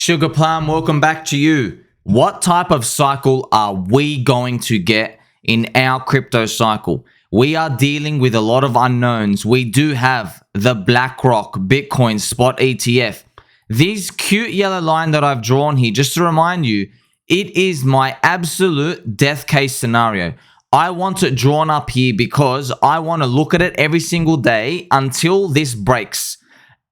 Sugar Plum, welcome back to you. What type of cycle are we going to get in our crypto cycle? We are dealing with a lot of unknowns. We do have the BlackRock Bitcoin Spot ETF. This cute yellow line that I've drawn here, just to remind you, it is my absolute death case scenario. I want it drawn up here because I want to look at it every single day until this breaks.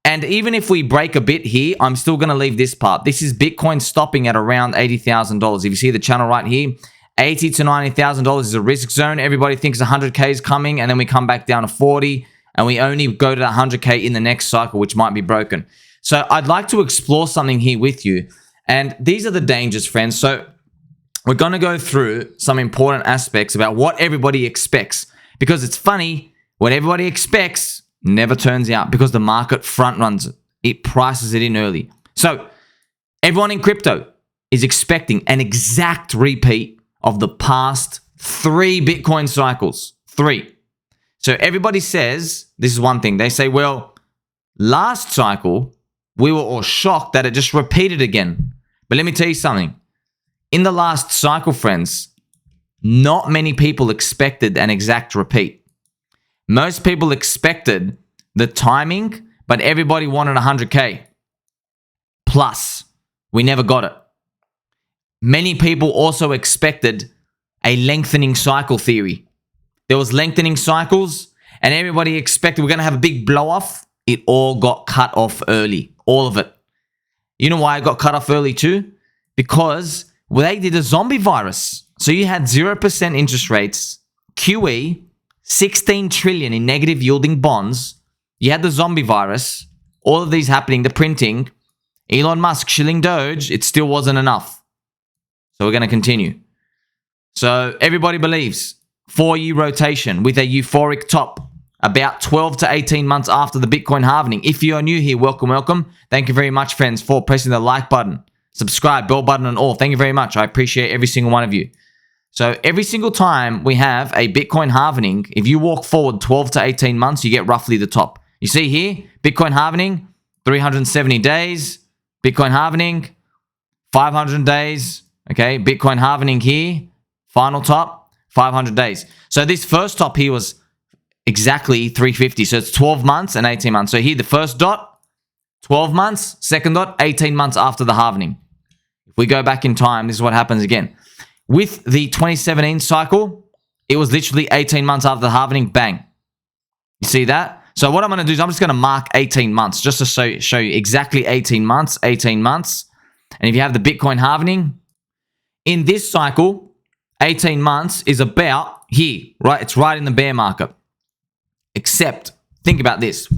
And even if we break a bit here, I'm still going to leave this part. This is Bitcoin stopping at around $80,000. If you see the channel right here, $80,000 to $90,000 is a risk zone. Everybody thinks 100K is coming, and then we come back down to 40, and we only go to 100K in the next cycle, which might be broken. So I'd like to explore something here with you. And these are the dangers, friends. So we're going to go through some important aspects about what everybody expects. Because it's funny, what everybody expects never turns out because the market front runs it. It prices it in early. So everyone in crypto is expecting an exact repeat of the past 3 Bitcoin cycles. 3. So everybody says, this is one thing. They say, well, last cycle, we were all shocked that it just repeated again. But let me tell you something. In the last cycle, friends, not many people expected an exact repeat. Most people expected the timing, but everybody wanted 100K. Plus, we never got it. Many people also expected a lengthening cycle theory. There was lengthening cycles, and everybody expected we're going to have a big blow-off. It all got cut off early. All of it. You know why it got cut off early too? Because they did a zombie virus. So you had 0% interest rates, QE, 16 trillion in negative yielding bonds. You had the zombie virus, all of these happening, the printing, Elon Musk shilling Doge, it still wasn't enough. So we're going to continue. So everybody believes 4-year rotation with a euphoric top about 12 to 18 months after the Bitcoin halvening. If you are new here, welcome, welcome. Thank you very much, friends, for pressing the like button, subscribe, bell button and all. Thank you very much. I appreciate every single one of you. So every single time we have a Bitcoin halvening, if you walk forward 12 to 18 months, you get roughly the top. You see here, Bitcoin halvening, 370 days. Bitcoin halvening, 500 days. Okay, Bitcoin halvening here, final top, 500 days. So this first top here was exactly 350. So it's 12 months and 18 months. So here, the first dot, 12 months. Second dot, 18 months after the halvening. If we go back in time, this is what happens again. With the 2017 cycle, it was literally 18 months after the halvening, bang. You see that? So what I'm going to do is I'm just going to mark 18 months just to show you exactly 18 months, 18 months. And if you have the Bitcoin halvening, in this cycle, 18 months is about here, right? It's right in the bear market. Except, think about this.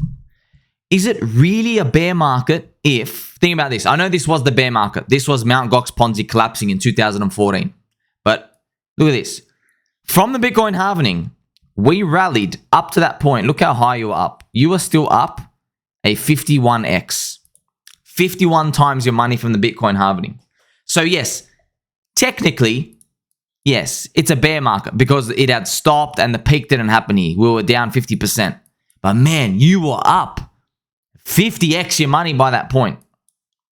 Is it really a bear market if, think about this. I know this was the bear market. This was Mt. Gox Ponzi collapsing in 2014. But look at this. From the Bitcoin halvening, we rallied up to that point. Look how high you were up. You were still up a 51x. 51 times your money from the Bitcoin halvening. So yes, technically, yes, it's a bear market because it had stopped and the peak didn't happen here. We were down 50%. But man, you were up 50x your money by that point.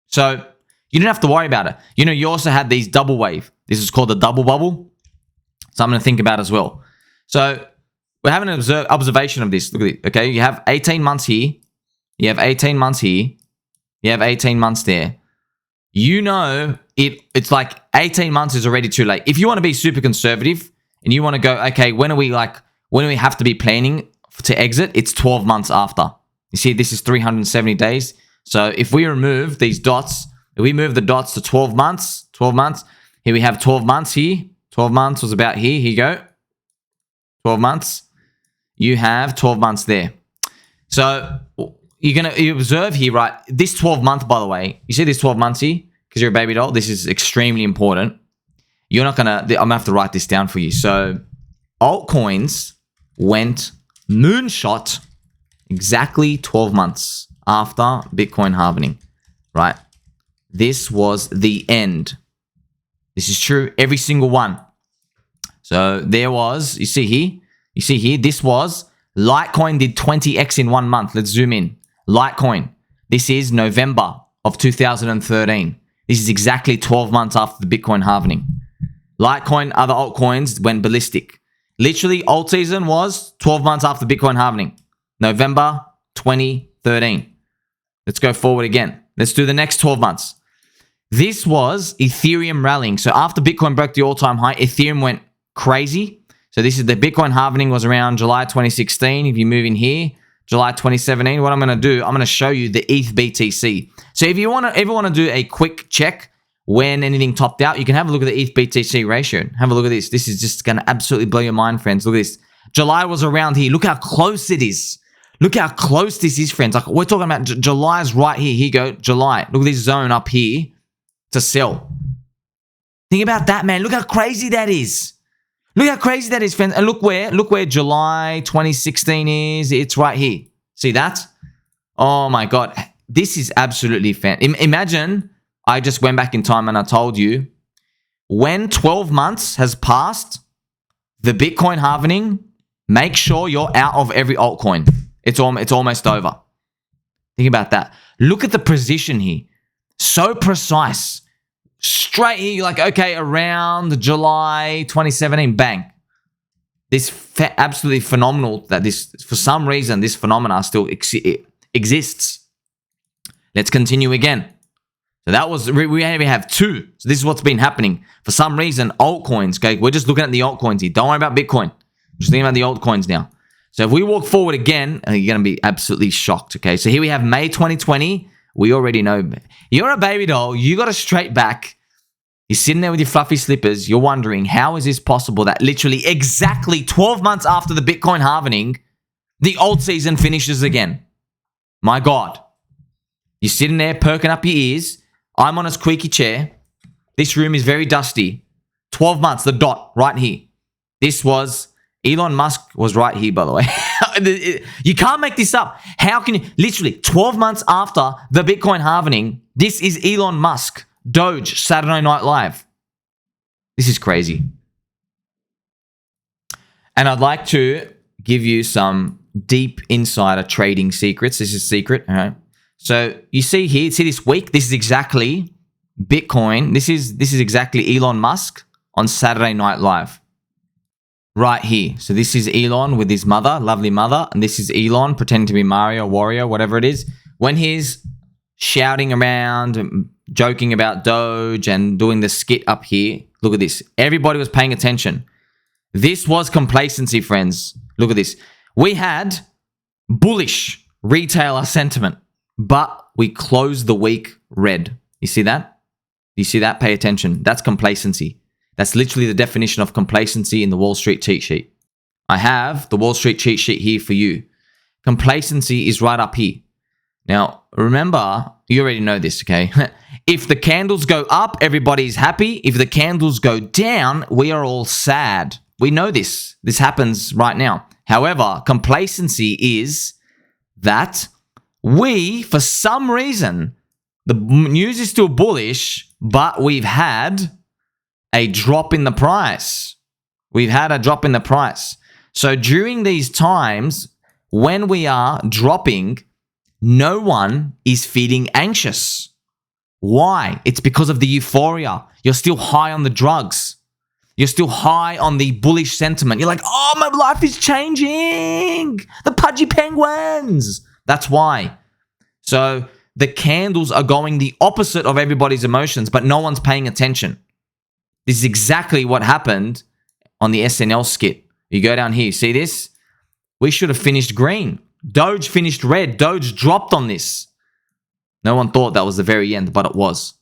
So you didn't have to worry about it. You know, you also had these double wave. This is called the double bubble. Something to think about as well. So we're having an observation of this. Look at it. Okay, you have 18 months here. You have 18 months here. You have 18 months there. You know, it's like 18 months is already too late. If you want to be super conservative and you want to go, okay, when do we have to be planning to exit? It's 12 months after. You see, this is 370 days. So if we remove these dots, if we move the dots to 12 months, here we have 12 months here. 12 months was about here. Here you go. 12 months. You have 12 months there. So you observe here, right? This 12 month, by the way, you see this 12 months here? Because you're a baby doll. This is extremely important. You're not going to, I'm going to have to write this down for you. So altcoins went moonshot exactly 12 months after Bitcoin halvening, right? This was the end. This is true. Every single one. So there was, you see here, this was, Litecoin did 20x in 1 month. Let's zoom in. Litecoin. This is November of 2013. This is exactly 12 months after the Bitcoin halvening. Litecoin, other altcoins went ballistic. Literally, Altseason was 12 months after Bitcoin halvening. November 2013. Let's go forward again. Let's do the next 12 months. This was Ethereum rallying. So after Bitcoin broke the all-time high, Ethereum went crazy. So this is the Bitcoin halvening was around July 2016. If you move in here, July 2017, what I'm going to do, I'm going to show you the ETH BTC. So if you ever want to do a quick check when anything topped out, you can have a look at the ETH BTC ratio. Have a look at this. This is just going to absolutely blow your mind, friends. Look at this. July was around here. Look how close it is. Look how close this is, friends. Like we're talking about July's right here. Here you go, July. Look at this zone up here to sell. Think about that, man. Look how crazy that is. Look how crazy that is, friends. And look where July 2016 is. It's right here. See that? Oh my God. This is absolutely fantastic. Imagine I just went back in time and I told you when 12 months has passed, the Bitcoin halvening, make sure you're out of every altcoin. It's almost over. Think about that. Look at the position here. So precise. Straight here, you're like, okay, around July 2017, bang. This absolutely phenomenal that this, for some reason, this phenomena still exists. Let's continue again. So that was, we have two. So this is what's been happening. For some reason, altcoins, okay, we're just looking at the altcoins here. Don't worry about Bitcoin. Just thinking about the altcoins now. So if we walk forward again, you're going to be absolutely shocked, okay? So here we have May 2020. We already know. You're a baby doll. You got a straight back. You're sitting there with your fluffy slippers. You're wondering, how is this possible that literally exactly 12 months after the Bitcoin halvening, the Altseason finishes again? My God. You're sitting there perking up your ears. I'm on a squeaky chair. This room is very dusty. 12 months, the dot right here. This was, Elon Musk was right here, by the way. You can't make this up. How can you, literally 12 months after the Bitcoin halvening, this is Elon Musk, Doge, Saturday Night Live. This is crazy. And I'd like to give you some deep insider trading secrets. This is secret, all right? So you see here, see this week, this is exactly Bitcoin. This is exactly Elon Musk on Saturday Night Live. Right here. So this is Elon with his mother, lovely mother. And this is Elon pretending to be Mario, Wario, whatever it is. When he's shouting around, joking about Doge and doing the skit up here. Look at this. Everybody was paying attention. This was complacency, friends. Look at this. We had bullish retailer sentiment, but we closed the week red. You see that? You see that? Pay attention. That's complacency. That's literally the definition of complacency in the Wall Street cheat sheet. I have the Wall Street cheat sheet here for you. Complacency is right up here. Now, remember, you already know this, okay? If the candles go up, everybody's happy. If the candles go down, we are all sad. We know this. This happens right now. However, complacency is that we, for some reason, the news is still bullish, but we've had a drop in the price. We've had a drop in the price. So during these times, when we are dropping, no one is feeling anxious. Why? It's because of the euphoria. You're still high on the drugs. You're still high on the bullish sentiment. You're like, oh, my life is changing. The pudgy penguins. That's why. So the candles are going the opposite of everybody's emotions, but no one's paying attention. This is exactly what happened on the SNL skit. You go down here, see this? We should have finished green. Doge finished red. Doge dropped on this. No one thought that was the very end, but it was.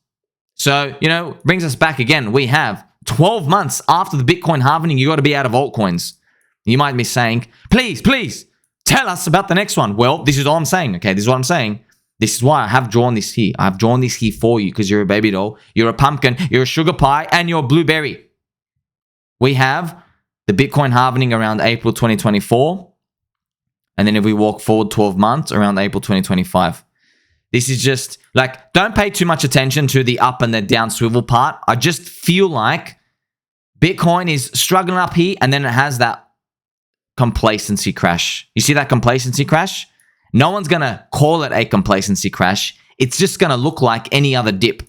So, you know, brings us back again. We have 12 months after the Bitcoin halvening, you got to be out of altcoins. You might be saying, please, tell us about the next one. Well, this is all I'm saying, okay? This is what I'm saying. This is why I have drawn this here. I've drawn this here for you because you're a baby doll, you're a pumpkin, you're a sugar pie, and you're a blueberry. We have the Bitcoin halvening around April 2024. And then if we walk forward 12 months, around April 2025. This is just like, don't pay too much attention to the up and the down swivel part. I just feel like Bitcoin is struggling up here and then it has that complacency crash. You see that complacency crash? No one's going to call it a complacency crash. It's just going to look like any other dip.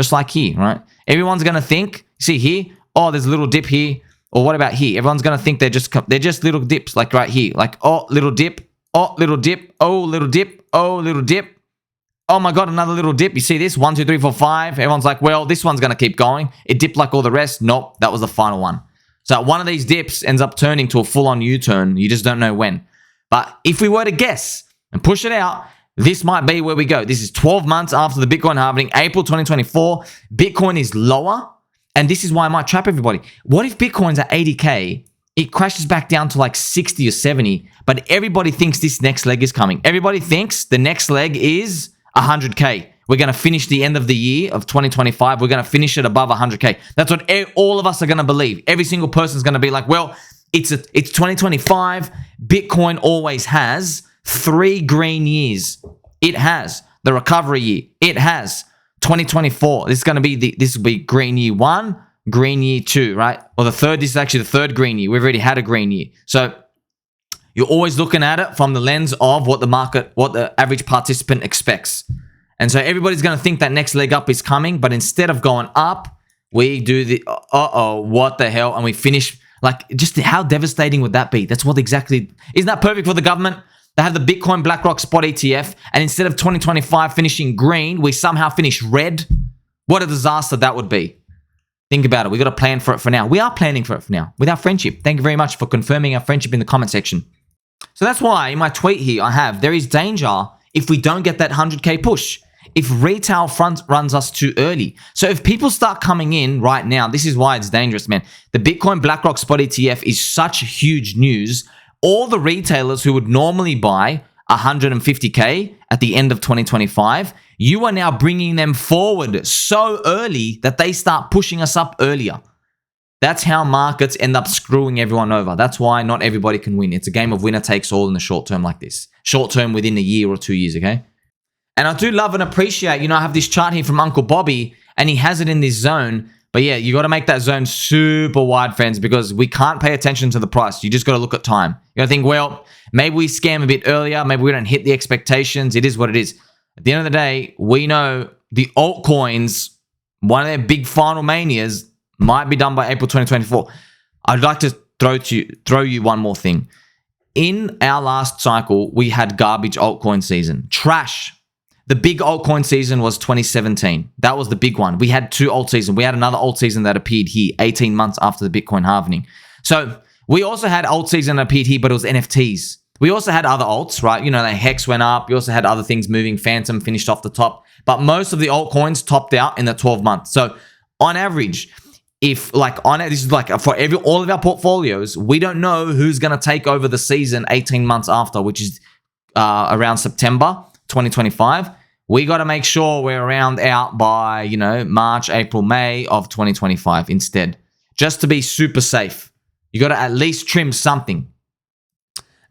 Just like here, right? Everyone's going to think, see here, oh, there's a little dip here. Or what about here? Everyone's going to think they're just little dips, like right here. Like, oh, little dip, oh, little dip, oh, little dip, oh, little dip. Oh my God, another little dip. You see this? 1, 2, 3, 4, 5. Everyone's like, well, this one's going to keep going. It dipped like all the rest. Nope, that was the final one. So one of these dips ends up turning to a full-on U-turn. You just don't know when. But if we were to guess and push it out, this might be where we go. This is 12 months after the Bitcoin halving, April 2024. Bitcoin is lower. And this is why I might trap everybody. What if Bitcoin's at 80K, it crashes back down to like 60 or 70, but everybody thinks this next leg is coming. Everybody thinks the next leg is 100K. We're going to finish the end of the year of 2025. We're going to finish it above 100K. That's what all of us are going to believe. Every single person's going to be like, well, it's 2025. Bitcoin always has 3 green years. It has. The recovery year. It has. 2024. This is going to be this will be green year 1, green year 2, right? Or the third. This is actually the third green year. We've already had a green year. So you're always looking at it from the lens of what the average participant expects. And so everybody's going to think that next leg up is coming, but instead of going up, we do the what the hell, and we finish like, just how devastating would that be? That's what exactly, isn't that perfect for the government? They have the Bitcoin BlackRock spot ETF, and instead of 2025 finishing green, we somehow finish red. What a disaster that would be. Think about it. We got to plan for it for now. We are planning for it for now with our friendship. Thank you very much for confirming our friendship in the comment section. So that's why in my tweet here I have, there is danger if we don't get that 100K push. If retail front runs us too early. So if people start coming in right now, this is why it's dangerous, man. The Bitcoin BlackRock spot ETF is such huge news. All the retailers who would normally buy 150K at the end of 2025, you are now bringing them forward so early that they start pushing us up earlier. That's how markets end up screwing everyone over. That's why not everybody can win. It's a game of winner takes all in the short term like this. Short term within a year or 2 years, okay? And I do love and appreciate, I have this chart here from Uncle Bobby, and he has it in this zone. But yeah, you got to make that zone super wide, friends, because we can't pay attention to the price. You just got to look at time. You got to think, well, maybe we scam a bit earlier. Maybe we don't hit the expectations. It is what it is. At the end of the day, we know the altcoins, one of their big final manias, might be done by April 2024. I'd like to throw you one more thing. In our last cycle, we had garbage altcoin season. Trash. The big altcoin season was 2017. That was the big one. We had 2 alt seasons. We had another alt season that appeared here 18 months after the Bitcoin halving. So we also had alt season that appeared here, but it was NFTs. We also had other alts, right? The Hex went up. You also had other things moving. Phantom finished off the top. But most of the altcoins topped out in the 12 months. So on average, this is like for all of our portfolios, we don't know who's going to take over the season 18 months after, which is around September 2025. We got to make sure we're around out by, March, April, May of 2025 instead. Just to be super safe. You got to at least trim something.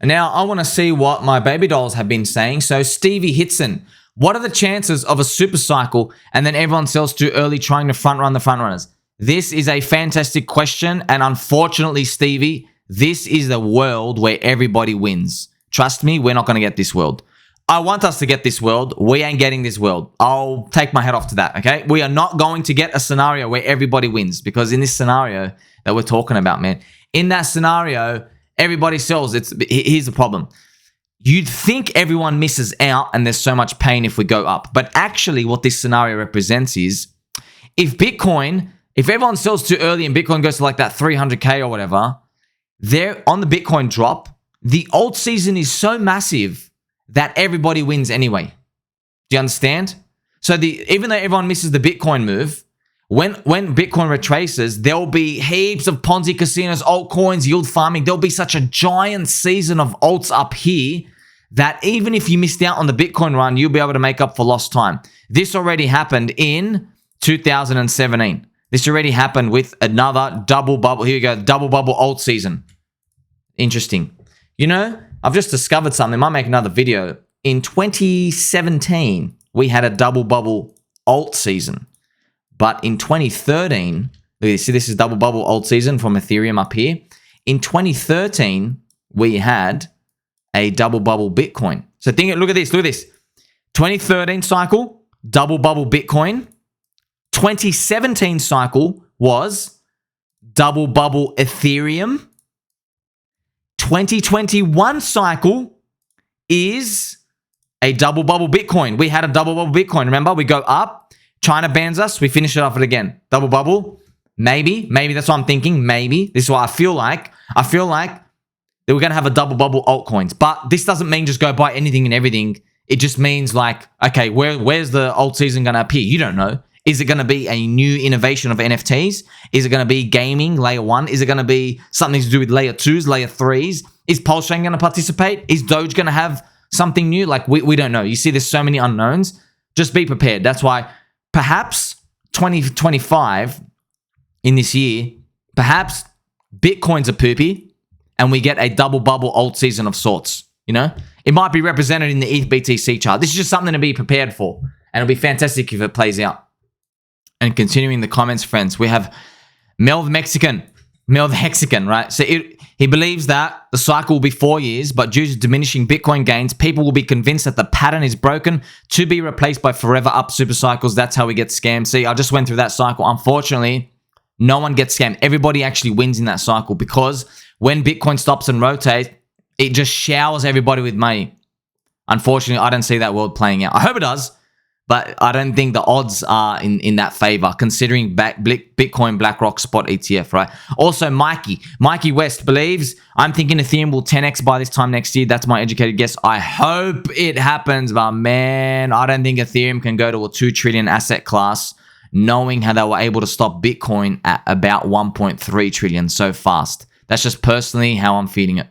And now I want to see what my baby dolls have been saying. So Stevie Hitson, what are the chances of a super cycle and then everyone sells too early trying to front run the front runners? This is a fantastic question. And unfortunately, Stevie, this is the world where everybody wins. Trust me, we're not going to get this world. I want us to get this world. We ain't getting this world. I'll take my head off to that, okay? We are not going to get a scenario where everybody wins, because in this scenario that we're talking about, man, in that scenario, everybody sells. Here's the problem. You'd think everyone misses out and there's so much pain if we go up. But actually what this scenario represents is if everyone sells too early and Bitcoin goes to like that 300K or whatever, they're on the Bitcoin drop, the alt season is so massive that everybody wins anyway. Do you understand? So even though everyone misses the Bitcoin move, when Bitcoin retraces, there'll be heaps of Ponzi casinos, altcoins, yield farming. There'll be such a giant season of alts up here that even if you missed out on the Bitcoin run, you'll be able to make up for lost time. This already happened in 2017. This already happened with another double bubble. Here we go, double bubble alt season. Interesting. I've just discovered something. I might make another video. In 2017, we had a double bubble alt season. But in 2013, see this is double bubble alt season from Ethereum up here. In 2013, we had a double bubble Bitcoin. So look at this. 2013 cycle, double bubble Bitcoin. 2017 cycle was double bubble Ethereum. 2021 cycle is a double bubble Bitcoin. We had a double bubble Bitcoin. Remember, we go up, China bans us, we finish it off it again. Double bubble. Maybe that's what I'm thinking. Maybe. This is what I feel like. I feel like that we're going to have a double bubble altcoins. But this doesn't mean just go buy anything and everything. It just means like, okay, where's the Altseason going to appear? You don't know. Is it going to be a new innovation of NFTs? Is it going to be gaming, layer 1? Is it going to be something to do with layer 2s, layer 3s? Is Pulse Chain going to participate? Is Doge going to have something new? Like, we don't know. You see, there's so many unknowns. Just be prepared. That's why perhaps 2025 in this year, perhaps Bitcoins are poopy and we get a double bubble Altseason of sorts. You know, it might be represented in the ETH BTC chart. This is just something to be prepared for, and it'll be fantastic if it plays out. And continuing the comments, friends, we have Mel the Mexican, right? So he believes that the cycle will be 4 years, but due to diminishing Bitcoin gains, people will be convinced that the pattern is broken to be replaced by forever up supercycles. That's how we get scammed. See, I just went through that cycle. Unfortunately, no one gets scammed. Everybody actually wins in that cycle because when Bitcoin stops and rotates, it just showers everybody with money. Unfortunately, I don't see that world playing out. I hope it does, but I don't think the odds are in that favor, considering Bitcoin BlackRock spot ETF, right? Also, Mikey West believes, I'm thinking Ethereum will 10x by this time next year. That's my educated guess. I hope it happens, but man, I don't think Ethereum can go to a 2 trillion asset class, knowing how they were able to stop Bitcoin at about 1.3 trillion so fast. That's just personally how I'm feeling it.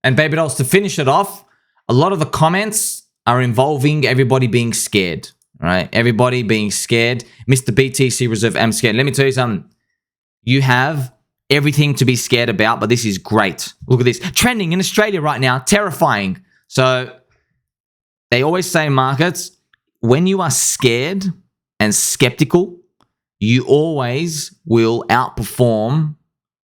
And baby dolls, to finish it off, a lot of the comments are involving everybody being scared, right? Everybody being scared. Mr. BTC Reserve, I'm scared. Let me tell you something. You have everything to be scared about, but this is great. Look at this. Trending in Australia right now, terrifying. So they always say in markets, when you are scared and skeptical, you always will outperform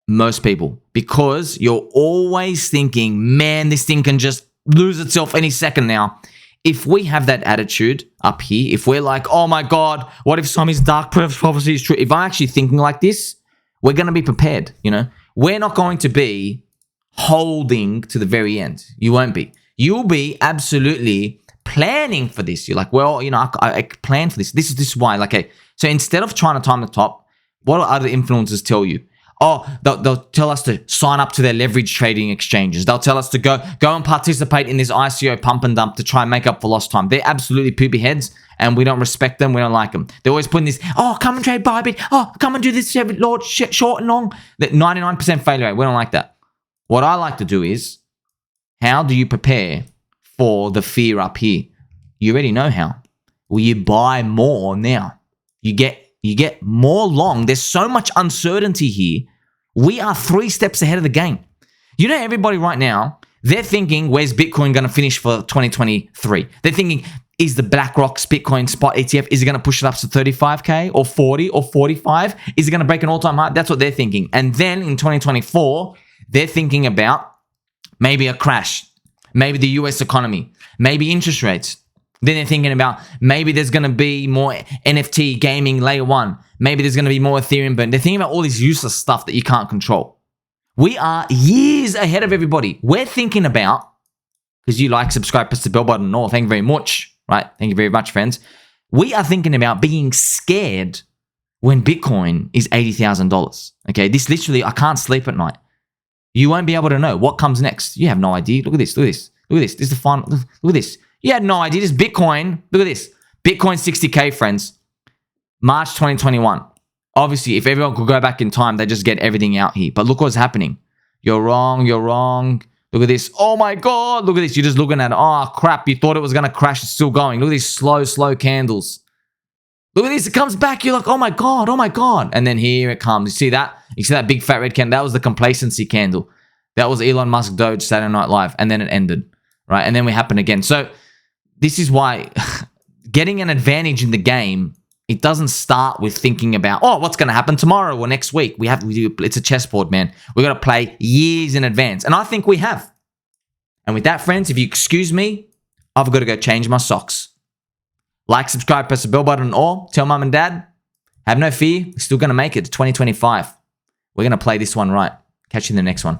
most people because you're always thinking, man, this thing can just lose itself any second now. If we have that attitude up here, if we're like, oh my God, what if some of his dark prophecy is true? If I'm actually thinking like this, we're going to be prepared, you know? We're not going to be holding to the very end. You won't be. You'll be absolutely planning for this. You're like, well, you know, I plan for this. This is why. Like, okay. So instead of trying to time the top, what do other influencers tell you? Oh, they'll tell us to sign up to their leverage trading exchanges. They'll tell us to go and participate in this ICO pump and dump to try and make up for lost time. They're absolutely poopy heads, and we don't respect them. We don't like them. They're always putting this, oh, come and trade Bybit. Oh, come and do this, Lord, short and long. That 99% failure rate. We don't like that. What I like to do is, how do you prepare for the fear up here? You already know how. Well, you buy more now. You get more long. There's so much uncertainty here. We are 3 steps ahead of the game. You know, everybody right now, they're thinking, where's Bitcoin going to finish for 2023? They're thinking, is the BlackRock's Bitcoin spot ETF, is it going to push it up to 35K or 40 or 45? Is it going to break an all-time high? That's what they're thinking. And then in 2024, they're thinking about maybe a crash, maybe the US economy, maybe interest rates. Then they're thinking about maybe there's going to be more NFT gaming layer 1. Maybe there's going to be more Ethereum burn. They're thinking about all this useless stuff that you can't control. We are years ahead of everybody. We're thinking about, because you like, subscribe, press the bell button and all. Thank you very much. Right? Thank you very much, friends. We are thinking about being scared when Bitcoin is $80,000. Okay? This literally, I can't sleep at night. You won't be able to know what comes next. You have no idea. Look at this. Look at this. Look at this. This is the final. Look at this. You had no idea. This Bitcoin, look at this. Bitcoin 60K, friends. March 2021. Obviously, if everyone could go back in time, they just get everything out here. But look what's happening. You're wrong. You're wrong. Look at this. Oh my God. Look at this. You're just looking at it. Oh crap. You thought it was going to crash. It's still going. Look at these slow candles. Look at this. It comes back. You're like, oh my God. Oh my God. And then here it comes. You see that? You see that big fat red candle? That was the complacency candle. That was Elon Musk Doge Saturday Night Live. And then it ended. Right? And then we happen again. So this is why getting an advantage in the game, it doesn't start with thinking about, oh, what's going to happen tomorrow or next week. It's a chessboard, man. We've got to play years in advance. And I think we have. And with that, friends, if you excuse me, I've got to go change my socks. Like, subscribe, press the bell button, or tell mum and dad. Have no fear. We're still going to make it to 2025. We're going to play this one right. Catch you in the next one.